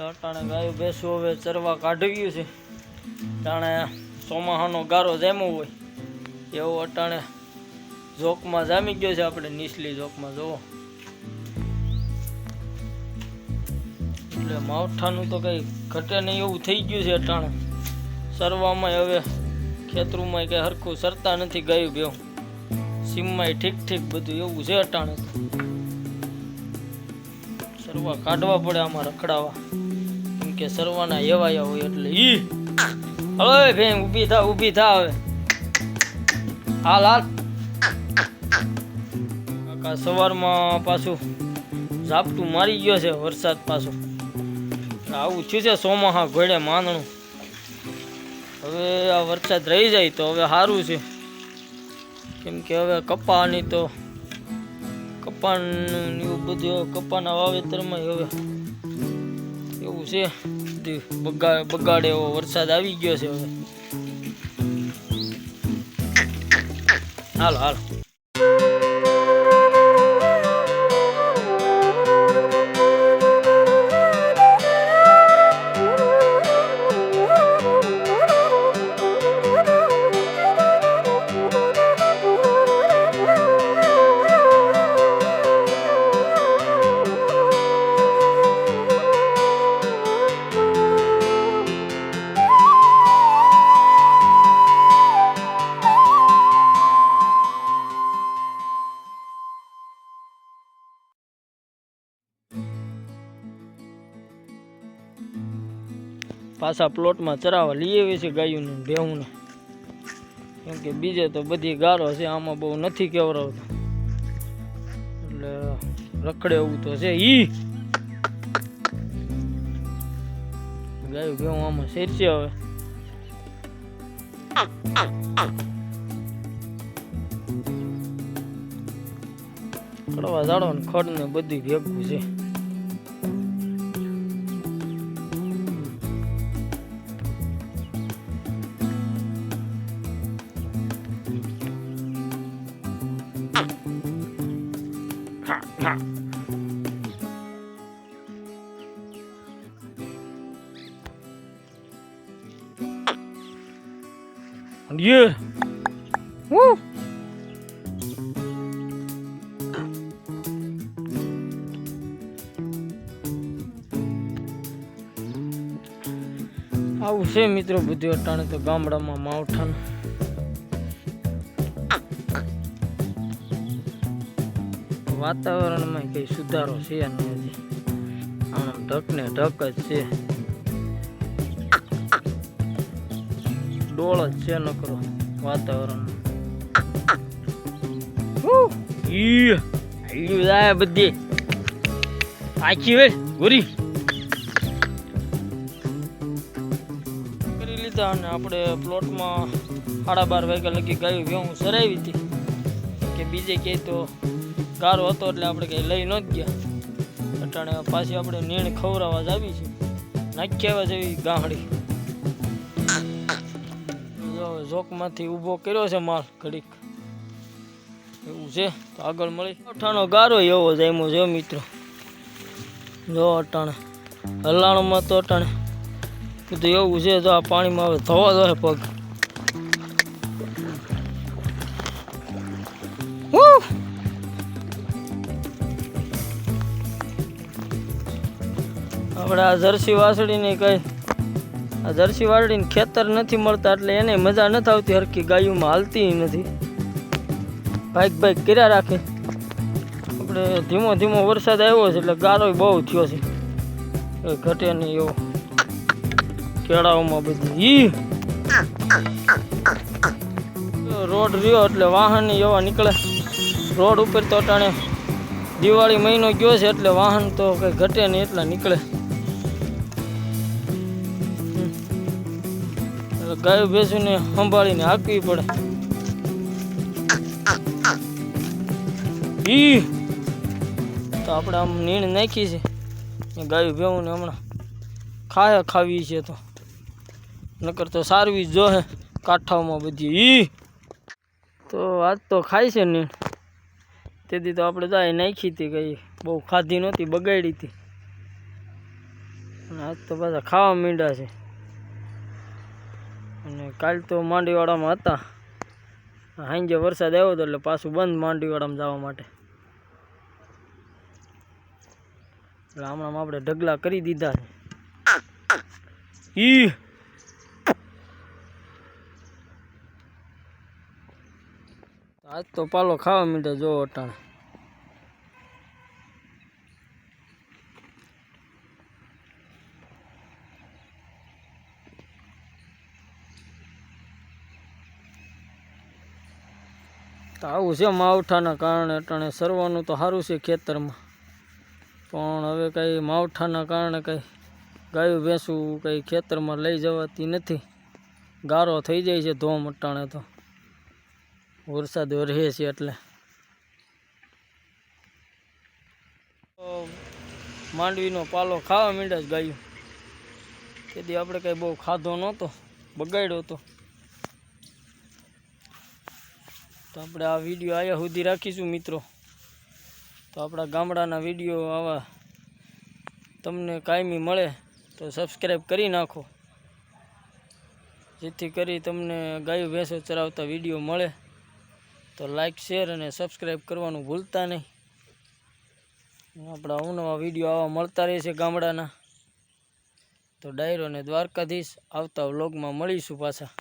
અટાણે ગાયો બેસું હવે ચરવા કાઢી ગયું છે. જાણે ચોમાહાનો ગારો જામ્યો હોય એવો અટાણે ઝોકમાં જામી ગયો છે. આપણે નીચલી ઝોકમાં જોવો એટલે માવઠાનું તો કંઈ ઘટે નહીં એવું થઈ ગયું છે. અટાણે સરવામાં હવે ખેતરુંમાં કંઈ હરખું સરતા નથી ગાયું બેવું. સીમમાં ઠીક બધું એવું છે. અટાણે સરવા કાઢવા પડે આમાં રખડાવા, કેમ કે સરવાના એવાયા હોય એટલે ઈ હવે ભાઈ ઊભી થા હવે હાલ કાકા. સવારમાં પાછું ઝાપટું મારી ગયો છે વરસાદ પાછો. આવું થયું છે સોમાહા ઘોડે માંદણું. હવે આ વરસાદ રહી જાય તો હવે સારું છે, કેમ કે હવે કપાની તો કપાનું એવું બધું કપાના વાવેતરમાં હવે એવું છે. બગાડે એવો વરસાદ આવી ગયો છે. હવે હાલો પાછા પ્લોટમાં ચરાવવા લઈ આવી છે ગાયોને ભેહુંને, કેમ કે બીજે તો બધી ગારો છે, આમાં બહુ નથી કેવરાવતો એટલે રખડે એવું તો છે. ગાયું ભેહું આમાં શેરશે હવે. કડવા ઝાડો ને ખડ ને બધી ભેગું છે. Yeah. Woo. આવું છે મિત્રો બધું અટાણે તો ગામડામાં માવઠાનું. વાતાવરણમાં કઈ સુધારો છે નહીં, આમ ઢક ને ઢક જ છે, ડોળ જ છે નકરો વાતાવરણ. બધી આખી વે ગોરી કરી લીધા અને આપણે પ્લોટમાં 12:30 વાગ્યા લગી ગાયું ભેહું સરાવી હતી, કે બીજે ક્યાંય તો ગારો હતો એટલે આપણે કંઈ લઈ ન ગયા. અટાણે પાછી આપણે નીણ ખવડાવવા જ આવી છે, નાખી આવ્યા જેવી ગાંહડી. ઝોકમાંથી ઊભો કર્યો છે માલ ઘડીક એવું છે. તો આગળ મળી અઠાણો ગારો એવો જામ્યો છે મિત્રો. જો અટાણે હલાણમાં તો અટાણે બધું એવું છે. તો આ પાણીમાં હવે ધોવા દો પગ. આપણે આ જર્સી વાસળીની કઈ આ જર્સી વાળીને ખેતર નથી મળતા એટલે એને મજા નથી આવતી, હરકી ગાયોમાં હાલતી નથી, ભાગ કર્યા રાખે. આપણે ધીમો વરસાદ આવ્યો છે એટલે ગારો બહુ થયો છે, ઘટે નહીં એવો. કેળાઓમાં બધી રોડ રહ્યો એટલે વાહન એવા નીકળે. રોડ ઉપર તો અટાણે દિવાળી મહિનો ગયો છે એટલે વાહન તો કંઈ ઘટે નહીં એટલા નીકળે. ગાયો ભેંસુને સંભાળીને હાંકવી પડે. તો આપણે આમ નીણ નાખી છે, ગાયું ભેહુંને હમણાં ખાવી છે તો નકર તો સારવી જ જોહે. કાંઠામાં બધી ઈ તો આજ તો ખાય છે ને તેથી તો આપણે જાય નાખી હતી કઈ બહુ ખાધી નહોતી બગાડી હતી અને આજ તો પાછા ખાવા માંડ્યા છે અને કાલ તો માંડવીવાડામાં હતા સાંજે વરસાદ આવ્યો હતો એટલે પાછું બંધ માંડવીવાડામાં જવા માટે એટલે હમણાં આપણે ઢગલા કરી દીધા છે ઈ આજ તો પાલો ખાવા માંડ્યા જો અટાણે તો આવું છે માવઠાના કારણે અટાણે સરવાનું તો સારું છે ખેતરમાં પણ હવે કંઈ માવઠાના કારણે કંઈ ગાયું ભેંસું કંઈ ખેતરમાં લઈ જવાતી નથી ગારો થઈ જાય છે ધોમ અટાણે તો વરસાદ રહે છે એટલે માંડવીનો પાલો ખાવા માંડ્યા જ ગાયું તેથી આપણે કંઈ બહુ ખાધો નહોતો બગાડ્યો હતો તો આપણે આ વિડીયો આયા સુધી રાખીશું મિત્રો તો આપણા ગામડાના વિડીયો આવા તમને કાયમી મળે તો સબસ્ક્રાઈબ કરી નાખો જેથી કરી તમને ગાયો ભેંસો ચરાવતા વિડીયો મળે તો લાઈક શેર અને સબસ્ક્રાઈબ કરવાનું ભૂલતા નહીં આપણા અવનવા વિડીયો આવા મળતા રહેશે ગામડાના તો ડાયરો અને દ્વારકાધીશ આવતા વ્લોગમાં મળીશું પાછા